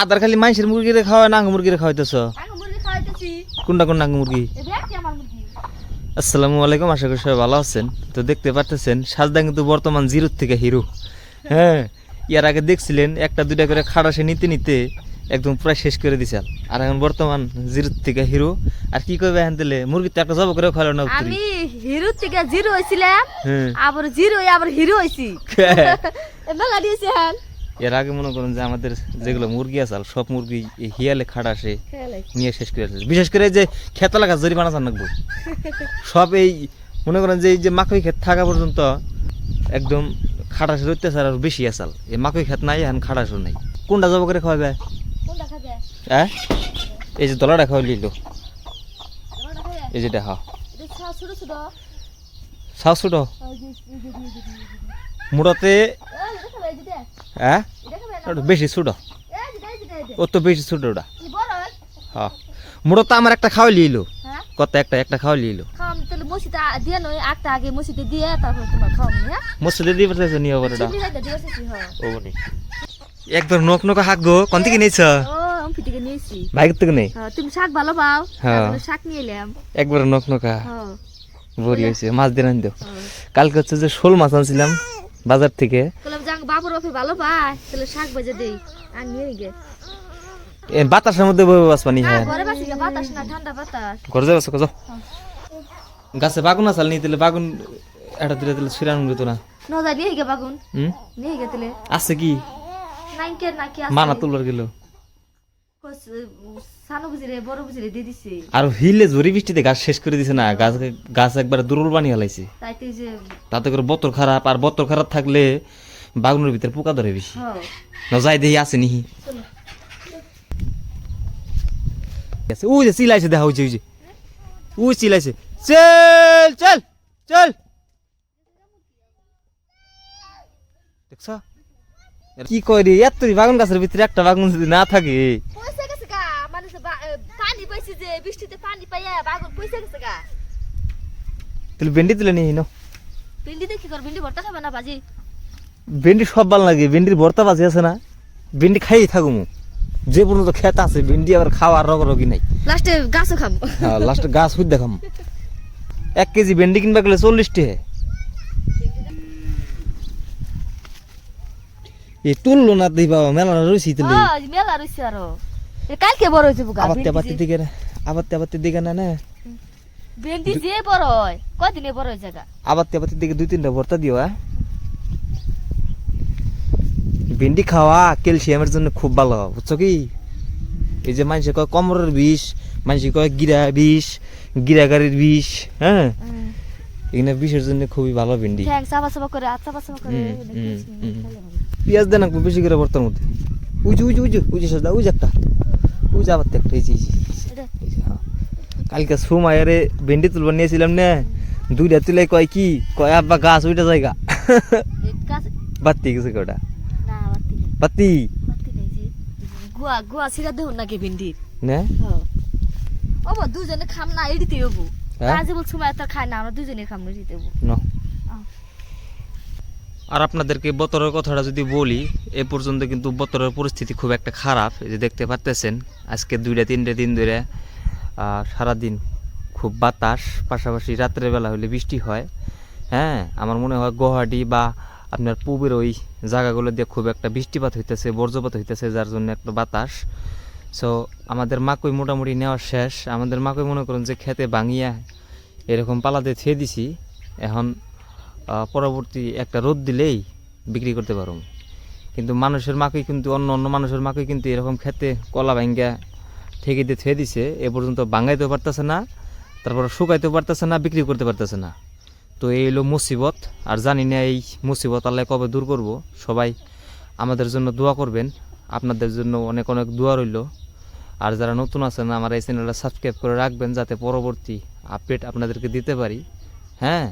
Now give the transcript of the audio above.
আদার খালি মানুষের মুরগিরে খাওয়া নাঙ্গ মুরগিরে খাওয়াইতেছ? কোনটা কোন নাঙ্গ মুরগি? আসসালামু আলাইকুম, আশা করি সবাই ভালো আছেন। তো দেখতে পারতেছেন সাজদা কিন্তু বর্তমান জিরোর থেকে হিরো। হ্যাঁ, ইয়ার আগে দেখছিলেন একটা দুইটা করে খাড়াসে নিতে নিতে একদম প্রায় শেষ করে দিছে, আর এখন বর্তমান জিরোর থেকে হিরো। আর কি করবে এখন দিলে মুরগি তো একটা জব করে খাওয়ালো না। আমি হিরো থেকে জিরো হইছিলাম, আবার জিরো আবার হিরো হইছি। মেলা দিয়েছে হাল। এর আগে মনে করেন যে আমাদের যেগুলো মুরগি আছে সব মুরগি এই হিয়ালে খাড়াসে নিয়ে শেষ করে দিচ্ছে। বিশেষ করে যে খেতা লাগা জরিমানা চান রাখবো সব এই মনে করেন যে এই যে মাকই ক্ষেত থাকা পর্যন্ত একদম খাটাসের অত্যাচার আর বেশি আসাল। এই মাকই ক্ষেত নাই, এখন খাটাসও নাই। কোনটা জব করে খাওয়াবে? হ্যাঁ, এই যে দলাটা খাওয়াই লিল, এই যেটা হা সাউ ছোট মুড়াতে। হ্যাঁ, বেশি ছোট, ও তো বেশি ছোট ওটা। হ্যাঁ, মুড়ো তো আমার একটা খাওয়াই লিল, কত একটা খাওয়াই লিল। মসজিদে দিয়ে পাঠাইছো নিয়ে ওটা একবার নখ নখ হাক গো। কোন থেকে নিয়েছ? বাইক থেকে নেই। তুমি শাক ভালো পাও? হ্যাঁ, শাক নিয়ে এলাম। একবার নখ নখা বড়ি হয়েছে। মাছ দিয়ে আনতো কালকে, হচ্ছে যে শোল মাছ আনছিলাম বাজার থেকে। বাবুর ওকে ভালো পায়, তাহলে শাক ভেজে দেই আর নিয়ে গে। বাতাসের মধ্যে বসে বাস পানি। হ্যাঁ, ঘরে বাসি বাতাস না, ঠান্ডা বাতাস। ঘরে যাবো যাও। গাছে বাগুন আসাল নিয়ে দিলে বাগুন এটা দিলে দিলে ছিড়ানো যেত না। নজা নিয়ে গে বাগুন নিয়ে গে দিলে আছে কি নাইকে নাকি আছে মানা তুলার গেল সানো বুঝিরে বড় বুঝিরে দিয়ে দিছে। আর হিলে জরি বৃষ্টিতে গাছ শেষ করে দিছে না। গাছ গাছ একবার দুর্বল বানিয়ে হালাইছে। তাইতে যে তাতে করে বতর খারাপ, আর বতর খারাপ থাকলে বাগুনের ভিতরে পোকা ধরে বেশি। না যাই দেখি আছে নিহি। ওই যে চিলাইছে, দেখা হয়েছে, ওই যে ওই চিলাইছে। চল চল চল, দেখছ কি কয় রে? এত বাগুন গাছের ভিতরে একটা বাগুন যদি না থাকে। তাহলে ভেন্ডি তুলে নিয়ে নাও। ভেন্ডি সব ভালো লাগে, ভেন্ডির ভর্তা বাজি আছে না, ভেন্ডি খাইয়ে থাকুম যে পর্যন্ত খেত আছে। ভেন্ডি আবার খাওয়ার রগরগি নাই, লাস্টে গাছও খাম। হ্যাঁ, লাস্টে গাছ হুই দেখাম। 1 কেজি ভেন্ডি কিনবা গেলে 40 টাকা। এই তুললো না দিই বাবা, মেলা রইছি তুলে। মেলা রইছে আরো কালকে বড় হইছে বুকা। আবার দিকে না না ভেন্ডি যে বড় হয় কদিনে বড় হই জায়গা। আবার দিকে 2-3টা ভর্তা দিও। ভেন্ডি খাওয়া ক্যালসিয়ামের জন্য খুব ভালো, বুঝছো কি? এই যে মানুষে কয় কোমরের বিষ, মানুষে কয় গিরা বিষ, গিরাগাড়ির বিষ। হ্যাঁ, এখানে বিষের জন্য খুবই ভালো ভেন্ডি। পেঁয়াজ দেন বেশি করে ভর্তার মধ্যে। উজু সাজদা উজ একটা উজ আবার একটা। কালকে সুমায়ারে ভেন্ডি তুলবার নিয়েছিলাম না, 2টা তুলে কয় কি কয় আব্বা গাছ ওইটা জায়গা বাত্তি গেছে কটা বাত্তি গুয়া গুয়া ছিড়া দেহ নাকি ভেন্ডির না। ওবো দুজনে খাম না এডিতে ওবো কাজে বল সময় তো খায় না, আমরা দুজনে খাম না এডিতে ওবো না। আর আপনাদেরকে বতরের কথাটা যদি বলি, এ পর্যন্ত কিন্তু বতরের পরিস্থিতি খুব একটা খারাপ। এই যে দেখতে পারতেছেন আজকে 2-3 দিন ধরে সারাদিন খুব বাতাস, পাশাপাশি রাত্রের বেলা হলে বৃষ্টি হয়। হ্যাঁ, আমার মনে হয় গুয়াহাটি বা আপনার পূবের ওই জায়গাগুলো দিয়ে খুব একটা বৃষ্টিপাত হইতেছে, বজ্রপাত হইতেছে, যার জন্য একটা বাতাস। সো আমাদের মাকই মোটামুটি নেওয়া শেষ। আমাদের মাকই মনে করুন যে খেতে ভাঙিয়া এরকম পালাতে ছেয়ে দিছি। এখন পরবর্তী একটা রোদ দিলেই বিক্রি করতে পারো। কিন্তু মানুষের মাকই কিন্তু অন্য মানুষের মাকই কিন্তু এরকম খেতে কলা ভাঙ্গা ঠেকে দিয়ে ছেয়ে দিছে, এ পর্যন্ত ভাঙাইতেও পারতেছে না, তারপর শুকাইতেও পারতেছে না, বিক্রি করতে পারতেছে না। তো এই হলো মুসিবত। আর জানি না এই মুসিবত আল্লাহ কবে দূর করব। সবাই আমাদের জন্য দোয়া করবেন, আপনাদের জন্য অনেক অনেক দোয়া রইল। আর যারা নতুন আছেন আমার এই চ্যানেলটা সাবস্ক্রাইব করে রাখবেন, যাতে পরবর্তী আপডেট আপনাদেরকে দিতে পারি। হ্যাঁ।